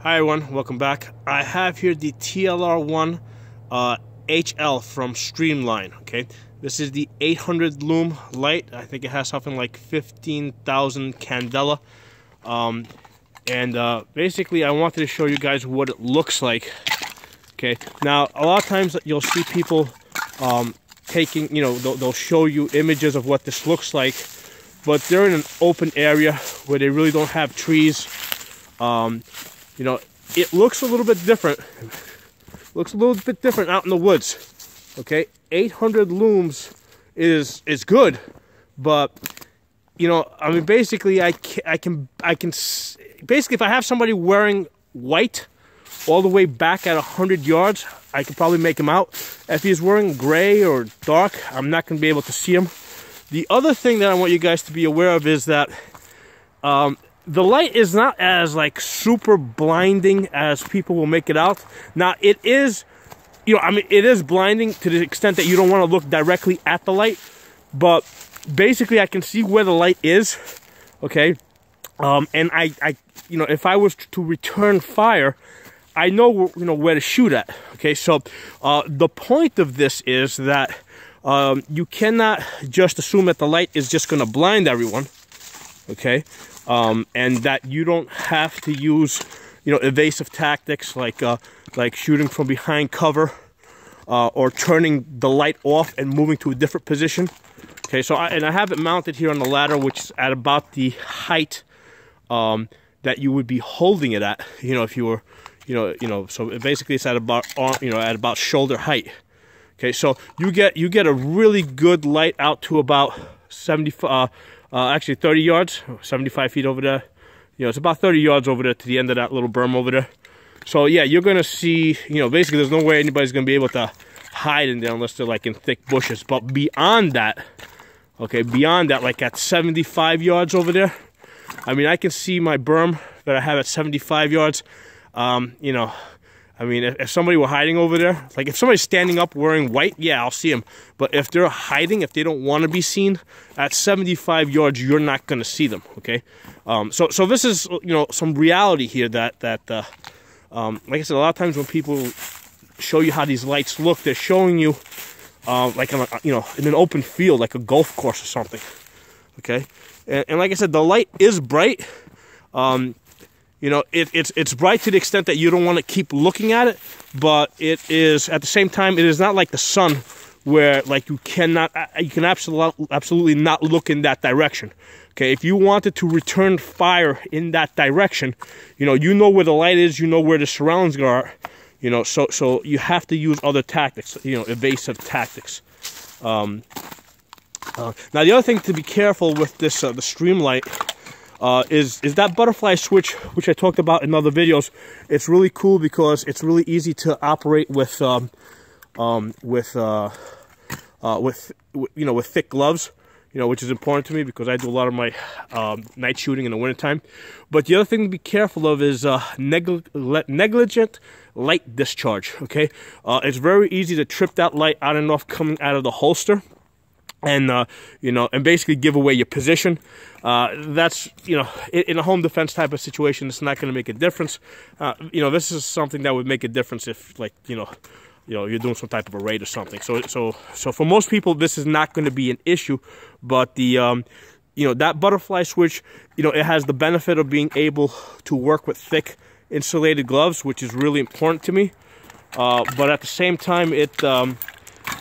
Hi everyone, welcome back. I have here the TLR-1 HL from Streamlight. Okay, this is the 800 lume light. I think it has something like 15,000 candela. Basically I wanted to show you guys what it looks like. Okay, now a lot of times you'll see people taking, they'll show you images of what this looks like, but they're in an open area where they really don't have trees. It looks a little bit different. Looks a little bit different out in the woods. Okay, 800 looms is good, but basically I can basically, if I have somebody wearing white all the way back at 100 yards, I can probably make him out. If he's wearing gray or dark, I'm not going to be able to see him. The other thing that I want you guys to be aware of is that the light is not as super blinding as people will make it out. Now it is, it is blinding to the extent that you don't want to look directly at the light, but basically I can see where the light is. Okay, and I if I was to return fire, I know where to shoot at. Okay, so the point of this is that you cannot just assume that the light is just going to blind everyone. Okay, and that you don't have to use evasive tactics like shooting from behind cover or turning the light off and moving to a different position. Okay, so I have it mounted here on the ladder, which is at about the height that you would be holding it at. If you were so basically it's at about at about shoulder height. Okay, so you get a really good light out to about 30 yards, 75 feet over there. It's about 30 yards over there to the end of that little berm over there. So yeah, you're gonna see, basically there's no way anybody's gonna be able to hide in there unless they're in thick bushes. But beyond that, like at 75 yards over there, I can see my berm that I have at 75 yards. If somebody were hiding over there, if somebody's standing up wearing white, yeah, I'll see them. But if they're hiding, if they don't want to be seen, at 75 yards, you're not going to see them, okay? So this is, some reality here that like I said, a lot of times when people show you how these lights look, they're showing you, in an open field, like a golf course or something, okay? And like I said, the light is bright. It's bright to the extent that you don't want to keep looking at it, but it is, at the same time, it is not like the sun where you can absolutely not look in that direction. Okay, if you wanted to return fire in that direction, you know where the light is, you know where the surroundings are, so you have to use other tactics, evasive tactics. Now the other thing to be careful with this, the Streamlight, is that butterfly switch, which I talked about in other videos. It's really cool because it's really easy to operate with thick gloves, which is important to me because I do a lot of my night shooting in the wintertime. But the other thing to be careful of is negligent light discharge. Okay, it's very easy to trip that light out and off coming out of the holster, and and basically give away your position. That's in a home defense type of situation, it's not going to make a difference. This is something that would make a difference if you're doing some type of a raid or something. So for most people, this is not going to be an issue. But the that butterfly switch, it has the benefit of being able to work with thick insulated gloves, which is really important to me. But at the same time, it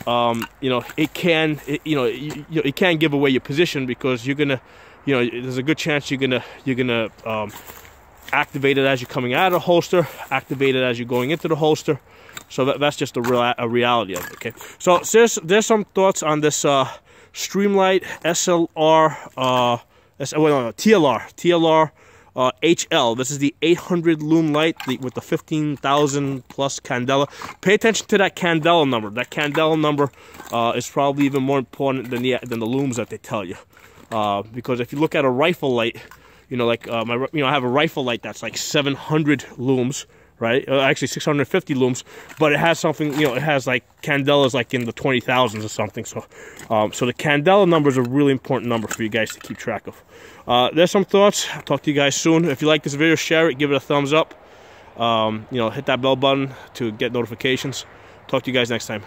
it can give away your position because you're gonna, there's a good chance you're gonna activate it as you're coming out of the holster, activate it as you're going into the holster. So that's just a reality of it. Okay, so there's some thoughts on this Streamlight TLR HL. This is the 800 lume light with the 15,000 plus candela. Pay attention to that candela number. That candela number is probably even more important than the looms that they tell you. Because if you look at a rifle light, I have a rifle light that's like 700 looms, right? Actually 650 looms, but it has something, it has candelas in the 20,000s or something. So so the candela number is a really important number for you guys to keep track of. There's some thoughts. I'll talk to you guys soon. If you like this video, share it, give it a thumbs up. You know, hit that bell button to get notifications. Talk to you guys next time.